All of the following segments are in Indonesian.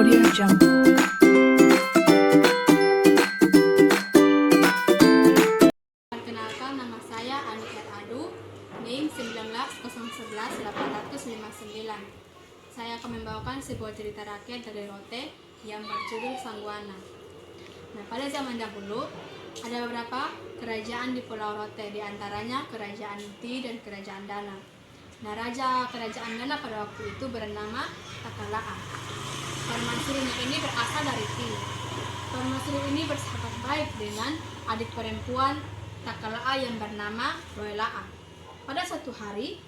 Audio Jungle. Perkenalkan, nama saya Aniket Adu, NIM 19011859. Saya akan membawakan sebuah cerita rakyat dari Rote yang berjudul Sangguana. Nah, pada zaman dahulu ada beberapa kerajaan di Pulau Rote, di antaranya Kerajaan Ti dan Kerajaan Dana. Nah, raja Kerajaan Dana pada waktu itu bernama Takala'a. Permaisurinya ini berasal dari Ti. Permaisuri ini bersahabat baik dengan adik perempuan Takala'a yang bernama Loela'a. Pada suatu hari,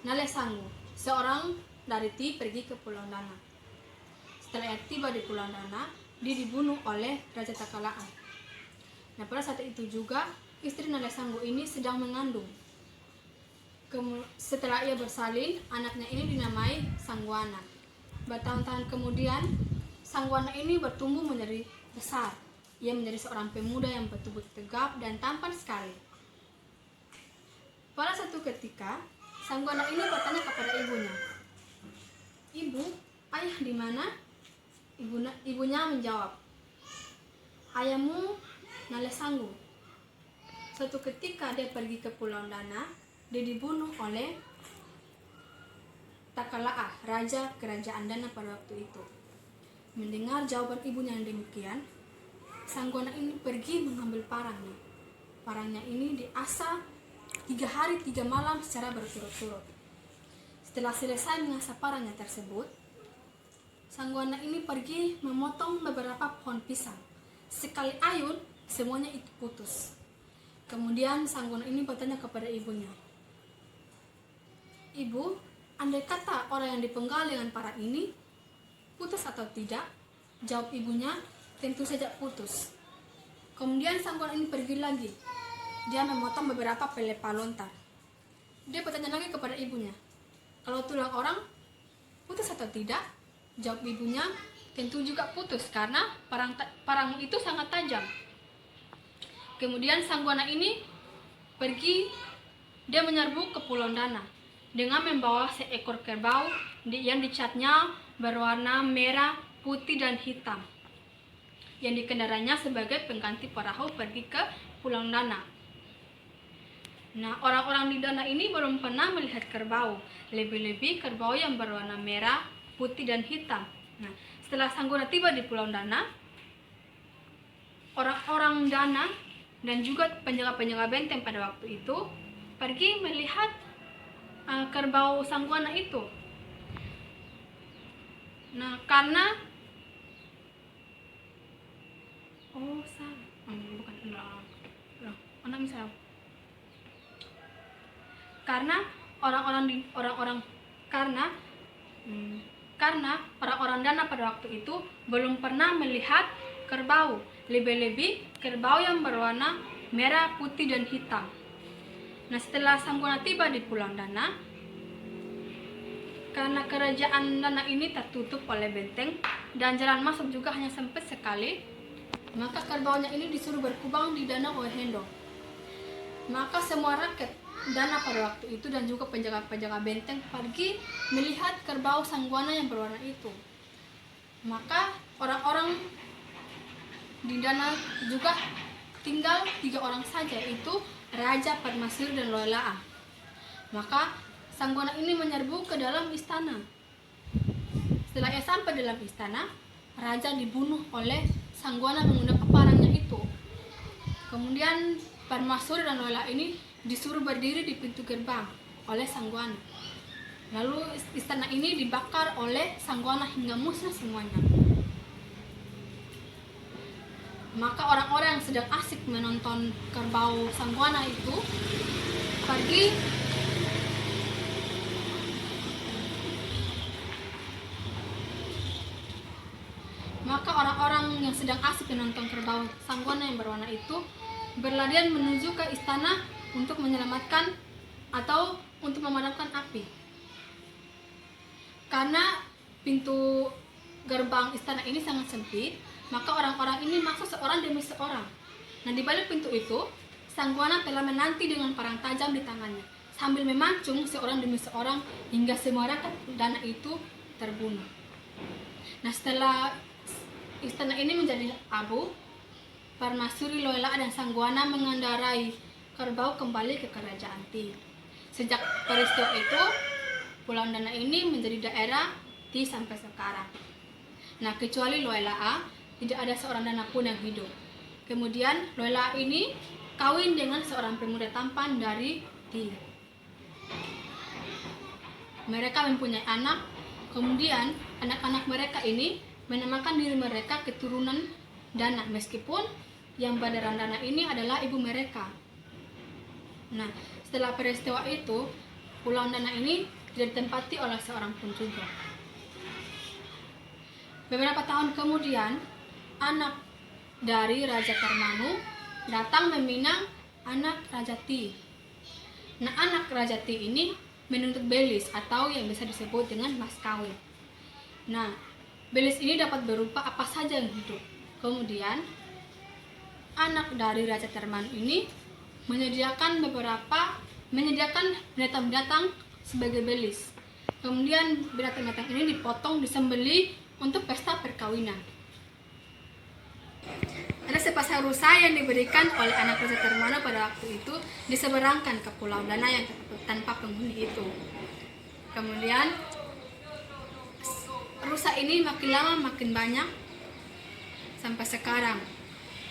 Nalesanggu, seorang dari Ti, pergi ke Pulau Dana. Setelah ia tiba di Pulau Dana, dia dibunuh oleh Raja Takala'a. Nah, pada saat itu juga istri Nalesanggu ini sedang mengandung. Setelah ia bersalin, anaknya ini dinamai Sangguana. Bertahun-tahun kemudian, Sangguana ini bertumbuh menjadi besar. Ia menjadi seorang pemuda yang betul-betul tegap dan tampan sekali. Pada suatu ketika, Sangguana ini bertanya kepada ibunya, "Ibu, ayah di mana?" Ibunya menjawab, "Ayahmu Nalesanggu. Suatu ketika dia pergi ke Pulau Dana, dia dibunuh oleh Takala'a, raja Kerajaan Dana pada waktu itu." Mendengar jawaban ibunya yang demikian, Sangguana ini pergi mengambil parangnya. Parangnya ini diasah 3 hari 3 malam secara berturut-turut. Setelah selesai mengasah parangnya tersebut, Sangguana ini pergi memotong beberapa pohon pisang. Sekali ayun, semuanya itu putus. Kemudian Sangguana ini bertanya kepada ibunya, "Ibu, andai kata orang yang dipenggal dengan parang ini putus atau tidak?" Jawab ibunya, "Tentu saja putus." Kemudian Sangguana ini pergi lagi. Dia memotong beberapa pelepah lontar. Dia bertanya lagi kepada ibunya, "Kalau tulang orang putus atau tidak?" Jawab ibunya, "Tentu juga putus karena parangmu itu sangat tajam." Kemudian Sangguana ini pergi, dia menyerbu ke Pulau Dana dengan membawa seekor kerbau yang dicatnya berwarna merah, putih, dan hitam, yang dikendaranya sebagai pengganti perahu pergi ke Pulau Dana. Nah, orang-orang di Dana ini belum pernah melihat kerbau, lebih-lebih kerbau yang berwarna merah, putih, dan hitam. Nah, setelah Sangguana tiba di Pulau Dana, orang-orang Dana dan juga penjaga-penjaga benteng pada waktu itu pergi melihat kerbau Sangguana itu. Nah, karena karena orang-orang Dana pada waktu itu belum pernah melihat kerbau, lebih-lebih kerbau yang berwarna merah, putih, dan hitam. Nah, setelah Sangguana tiba di Pulau Dana, karena kerajaan Dana ini tertutup oleh benteng dan jalan masuk juga hanya sempit sekali, maka kerbaunya ini disuruh berkubang di Danau Oehendo. Maka semua rakyat Dana pada waktu itu dan juga penjaga-penjaga benteng pergi melihat kerbau Sangguana yang berwarna itu. Maka orang-orang di Dana juga tinggal 3 orang saja, yaitu Raja, Permaisuri, dan Loela'a. Maka Sangguana ini menyerbu ke dalam istana. Setelah ia sampai dalam istana, raja dibunuh oleh Sangguana menggunakan parangnya itu. Kemudian Permaisuri dan Loela'a ini disuruh berdiri di pintu gerbang oleh Sangguana. Lalu istana ini dibakar oleh Sangguana hingga musnah semuanya. Maka orang-orang yang sedang asik menonton kerbau Sangguana itu pergi kerbau Sangguana yang berwarna itu berlarian menuju ke istana untuk menyelamatkan atau untuk memadamkan api. Karena pintu gerbang istana ini sangat sempit, maka orang-orang ini masuk seorang demi seorang. Nah, di balik pintu itu, Sangguana telah menanti dengan parang tajam di tangannya, sambil memancung seorang demi seorang hingga semua rakyat Dana itu terbunuh. Nah, setelah istana ini menjadi abu, Permaisuri Loela dan Sangguana mengendarai kerbau kembali ke kerajaan Ti. Sejak peristiwa itu, Pulau Dana ini menjadi daerah Ti sampai sekarang. Nah, kecuali Loela A, tidak ada seorang Dana pun yang hidup. Kemudian Loela ini kawin dengan seorang pemuda tampan dari Ti. Mereka mempunyai anak, kemudian anak-anak mereka ini menamakan diri mereka keturunan Dana, meskipun yang Badaran Dana ini adalah ibu mereka. Nah, setelah peristiwa itu, Pulau Dana ini tidak ditempati oleh seorang pun juga. Beberapa tahun kemudian, anak dari Raja Termanu datang meminang anak Raja Ti. Nah, anak Raja Ti ini menuntut belis atau yang bisa disebut dengan mas kawin. Nah, belis ini dapat berupa apa saja yang hidup. Kemudian, anak dari Raja Termanu ini menyediakan binatang-binatang sebagai belis. Kemudian binatang-binatang ini dipotong, disembelih untuk pesta perkawinan. Ada sepasang rusa yang diberikan oleh anak Raja Termanu pada waktu itu diseberangkan ke Pulau Dana yang tanpa penghuni itu. Kemudian rusa ini makin lama makin banyak sampai sekarang.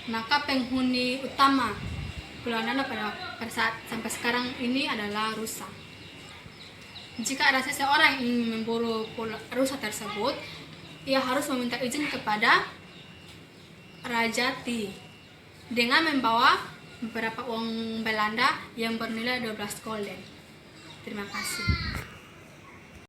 Maka penghuni utama Pulau Dana pada saat sampai sekarang ini adalah rusa. Jika ada seseorang yang ingin memburu rusa tersebut, ia harus meminta izin kepada Raja Ti dengan membawa beberapa uang Belanda yang bernilai 12 gulden. Terima kasih.